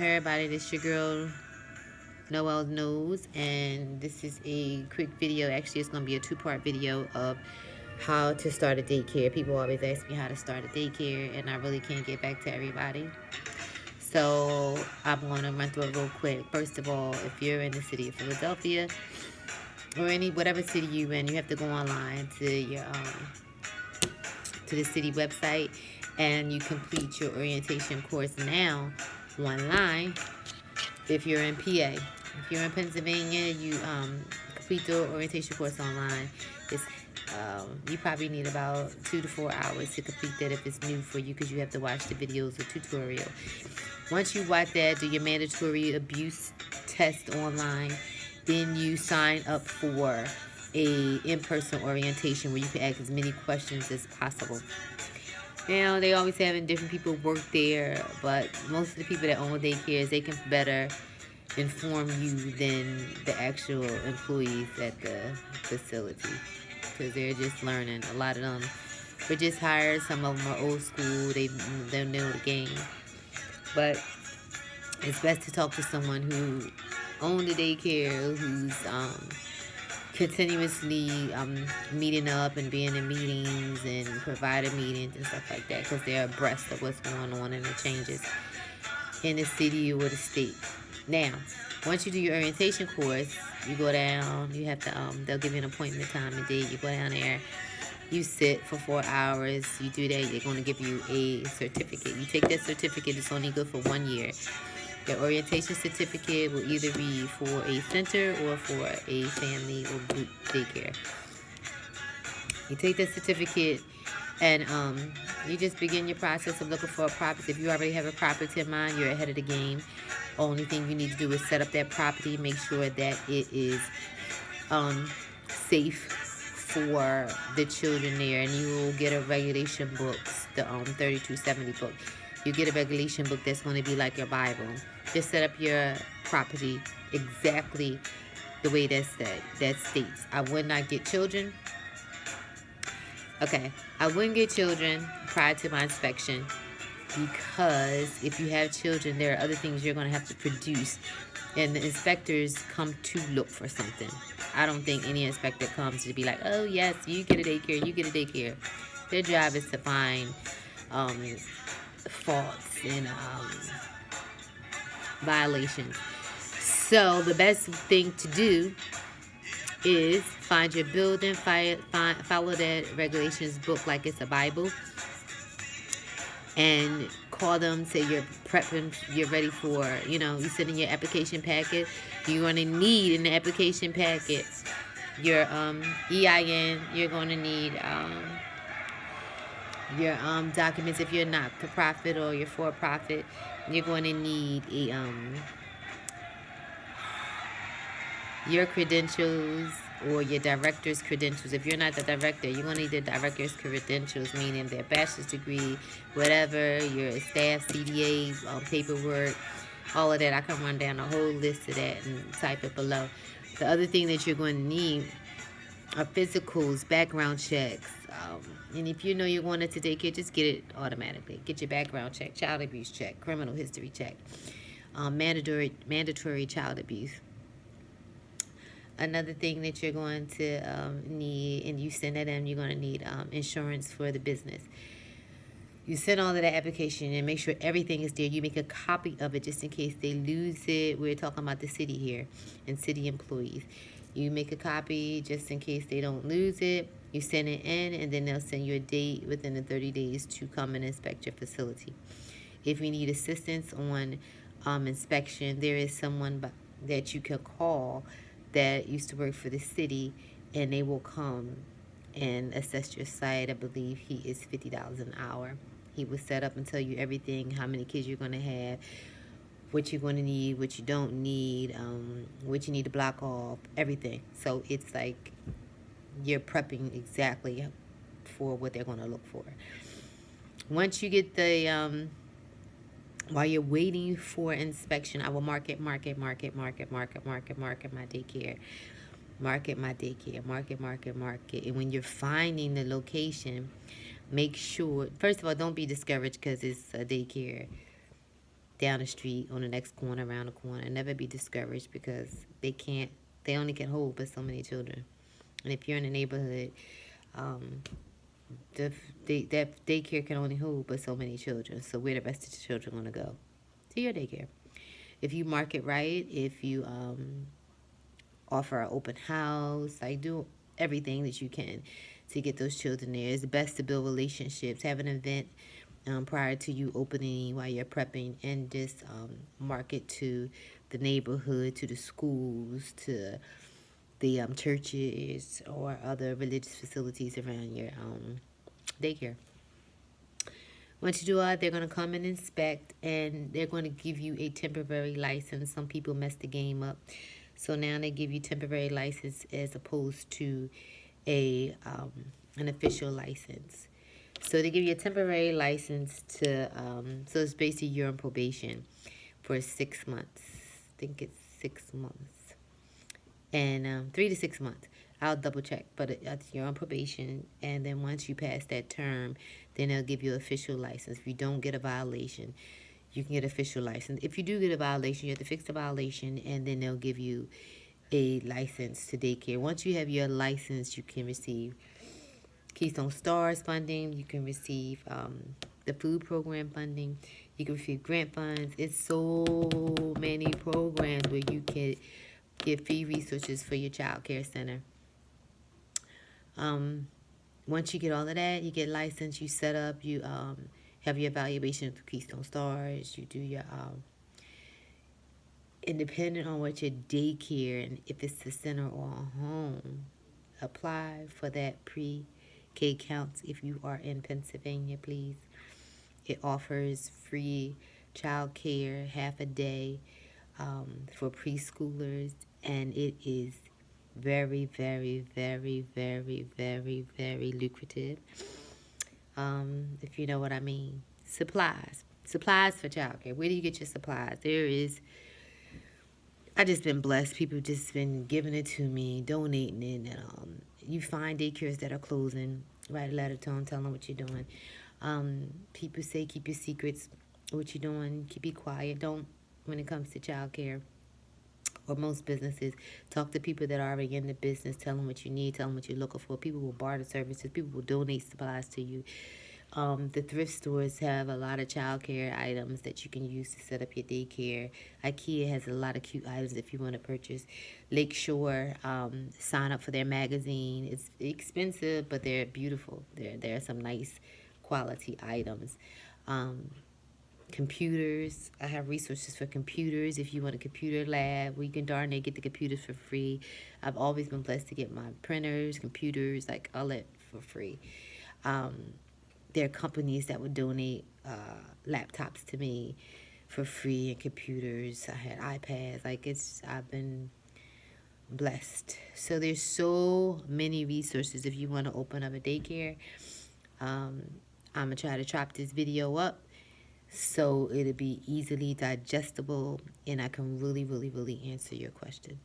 Hey everybody, this your girl Noel knows, and this is a quick video. Actually, it's going to be a two-part video of how to start a daycare. People always ask me how to start a daycare, and I really can't get back to everybody. So I'm going to run through it real quick. First of all, if you're in the city of Philadelphia or whatever city you're in, you have to go online to your to the city website, and you complete your orientation course now online. If you're in PA, if you're in Pennsylvania, you complete the orientation course online. It's you probably need about 2 to 4 hours to complete that if it's new for you, because you have to watch the videos or tutorial. Once you watch that, do your mandatory abuse test online, then you sign up for a in-person orientation where you can ask as many questions as possible. Now, they always having different people work there, but most of the people that own daycares, they can better inform you than the actual employees at the facility, because they're just learning. A lot of them were just hired. Some of them are old school. They don't know the game. But it's best to talk to someone who owns the daycare, who's continuously meeting up and being in meetings and providing meetings and stuff like that, because they're abreast of what's going on and the changes in the city or the state. Now, once you do your orientation course, you go down, you have to they'll give you an appointment time and date. You go down there, you sit for 4 hours, you do that, they're going to give you a certificate. You take that certificate, it's only good for 1 year. The orientation certificate will either be for a center or for a family or group daycare. You take that certificate, and you just begin your process of looking for a property. If you already have a property in mind, you're ahead of the game. Only thing you need to do is set up that property, make sure that it is safe for the children there, and you will get a regulation book, the 3270 book. You get a regulation book that's going to be like your Bible. Just set up your property exactly the way that states. I would not get children. Okay, I wouldn't get children prior to my inspection, because if you have children, there are other things you're going to have to produce, and the inspectors come to look for something. I don't think any inspector comes to be like, oh yes, you get a daycare, you get a daycare. Their job is to find faults and violations. So the best thing to do is find your building, follow that regulations book like it's a Bible, and call them, say you're prepping, you're ready for, you send in your application packet. You're going to need in the application packet your EIN. You're going to need your documents. If you're not for profit or you're for profit, you're going to need your credentials or your director's credentials. If you're not the director, you're going to need the director's credentials, meaning their bachelor's degree, whatever, your staff, CDA, paperwork, all of that. I can run down a whole list of that and type it below. The other thing that you're going to need are physicals, background checks. And if you know you're going into daycare, just get it automatically. Get your background check, child abuse check, criminal history check, mandatory child abuse. Another thing that you're going to need, and you send that in, you're going to need insurance for the business. You send all of that application and make sure everything is there. You make a copy of it just in case they lose it. We're talking about the city here and city employees. You make a copy just in case they don't lose it. You send it in, and then they'll send you a date within the 30 days to come and inspect your facility. If you need assistance on inspection, there is someone that you can call that used to work for the city, and they will come and assess your site. I believe he is $50 an hour. He will set up and tell you everything, how many kids you're going to have, what you're going to need, what you don't need, what you need to block off, everything. So it's like you're prepping exactly for what they're going to look for. Once you get the while you're waiting for inspection, I will mark my daycare. Mark it. And when you're finding the location, make sure, first of all, don't be discouraged because it's a daycare. down the street, on the next corner, around the corner. Never be discouraged, because they only can hold but so many children. And if you're in a neighborhood, um, that daycare can only hold but so many children. So where the rest of the children going to go? To your daycare. If you market right, if you offer an open house, like do everything that you can to get those children there. It's best to build relationships. Have an event prior to you opening, while you're prepping, and just market to the neighborhood, to the schools, to the churches or other religious facilities around your daycare. Once you do that, they're going to come and inspect, and they're going to give you a temporary license. Some people mess the game up. So now they give you temporary license as opposed to an official license. So they give you a temporary license to, so it's basically you're on probation for 6 months. I think it's 6 months. And 3 to 6 months. I'll double check, but you're on probation, and then once you pass that term, then they'll give you an official license. If you don't get a violation, you can get official license. If you do get a violation, you have to fix the violation, and then they'll give you a license to daycare. Once you have your license, you can receive Keystone Stars funding. You can receive the food program funding. You can receive grant funds. It's so many programs where you can get free resources for your child care center. Once you get all of that, you get licensed, you set up, you have your evaluation through Keystone Stars, you do your, and depending on what your daycare, and if it's a center or a home, apply for that pre-K counts if you are in Pennsylvania, please. It offers free child care, half a day for preschoolers, and it is very, very, very, very, very, very lucrative. If you know what I mean. Supplies for childcare. Where do you get your supplies? I just been blessed. People just been giving it to me, donating it. And, you find daycares that are closing. Write a letter to them, tell them what you're doing. People say keep your secrets, what you're doing. Keep it quiet. Don't, when it comes to childcare, or most businesses, talk to people that are already in the business. Tell them what you need. Tell them what you're looking for. People will barter services. People will donate supplies to you. The thrift stores have a lot of childcare items that you can use to set up your daycare. IKEA has a lot of cute items if you want to purchase. Lakeshore, sign up for their magazine. It's expensive, but they're beautiful. There are some nice quality items. Computers. I have resources for computers. If you want a computer lab, we can darn near get the computers for free. I've always been blessed to get my printers, computers, like all that for free. There are companies that would donate laptops to me for free, and computers. I had iPads. I've been blessed. So there's so many resources if you want to open up a daycare. I'm going to try to chop this video up so it'll be easily digestible, and I can really, really, really answer your questions.